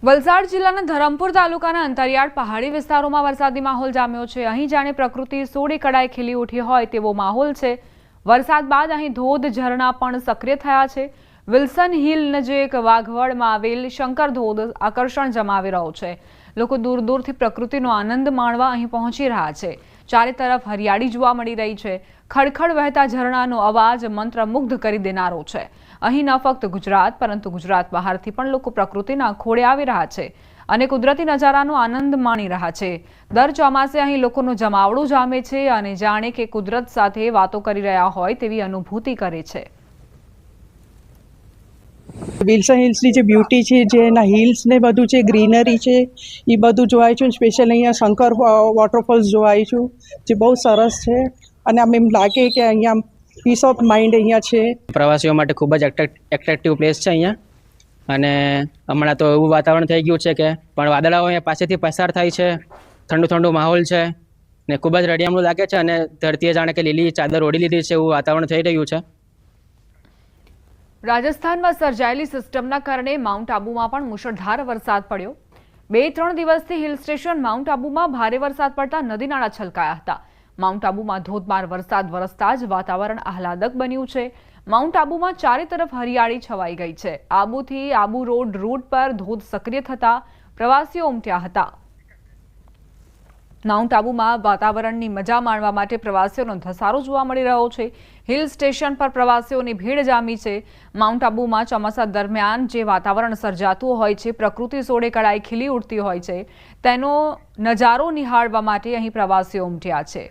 વલસાડ જિલ્લાના ધરમપુર તાલુકાના અંતરિયાળ પહાડી વિસ્તારોમાં વરસાદી માહોલ જામ્યો છે। અહીં જાણે પ્રકૃતિ સોળે કળાએ ખીલી ઉઠી હોય તેવો માહોલ છે। વરસાદ બાદ અહીં ધોધ ઝરણા પણ સક્રિય થયા છે। વિલ્સન હિલ નજીક વાઘવડમાં આવેલ શંકર ધોધ આકર્ષણ જમાવી રહ્યો છે। લોકો દૂર દૂરથી પ્રકૃતિનો આનંદ માણવા અહીં પહોંચી રહ્યા છે। ચારે તરફ હરિયાળી જોવા મળી રહી છે। ખડખડ વહેતા ઝરણાનો અવાજ મંત્રમુગ્ધ કરી દેનારો છે। અહીં ન ફક્ત ગુજરાત પરંતુ ગુજરાત બહારથી પણ લોકો પ્રકૃતિના ખોળે આવી રહ્યા છે અને કુદરતી નજારાનો આનંદ માણી રહ્યા છે। દર ચોમાસે અહીં લોકોનું જમાવડું જામે છે અને જાણે કે કુદરત સાથે વાતો કરી રહ્યા હોય તેવી અનુભૂતિ કરે છે। વિલ્સન હિલ્સની જે બ્યુટી છે, જે એના હિલ્સ ને બધું છે, ગ્રીનરી છે, એ બધું જોવાય છું। સ્પેશિયલ અહીંયા શંકર વોટરફોલ્સ જોવાય છું, જે બહુ સરસ છે અને આમ એમ લાગે કે અહીંયા પીસ ઓફ માઇન્ડ અહીંયા છે। પ્રવાસીઓ માટે ખૂબ જ એટ્રેક્ટિવ પ્લેસ છે અહીંયા। અને હમણાં તો એવું વાતાવરણ થઈ ગયું છે કે પણ વાદળાઓ અહીંયા પાસેથી પસાર થાય છે, ઠંડુ ઠંડુ માહોલ છે ને ખૂબ જ રળિયામણું લાગે છે અને ધરતીએ જાણે કે લીલી ચાદર ઓઢી લીધી છે એવું વાતાવરણ થઈ રહ્યું છે। રાજસ્થાનમાં સર્જાયેલી સિસ્ટમના કારણે માઉન્ટ આબુમાં પણ મુશળધાર વરસાદ પડ્યો। 2-3 દિવસથી હિલ સ્ટેશન માઉન્ટ આબુમાં ભારે વરસાદ પડતા નદી નાળા છલકાયા હતા। માઉન્ટ આબુમાં ધોધમાર વરસાદ વરસતા જ વાતાવરણ આહલાદક બન્યું છે। માઉન્ટ આબુમાં ચારે તરફ હરિયાળી છવાઈ ગઈ છે। આબુથી આબુ રોડ રૂટ પર ધોધ સક્રિય થતા પ્રવાસીઓ ઉમટ્યા હતા। માઉન્ટ આબુમાં વાતાવરણની મજા માણવા માટે પ્રવાસીઓનો ધસારો જોવા મળી રહ્યો છે। હિલ સ્ટેશન પર પ્રવાસીઓની ભીડ જામી છે। માઉન્ટ આબુમાં ચોમાસા દરમિયાન જે વાતાવરણ સર્જાતું હોય છે, પ્રકૃતિ સોળે કળાએ ખીલી ઉઠતી હોય છે, તેનો નજારો નિહાળવા માટે અહીં પ્રવાસીઓ ઉમટ્યા છે।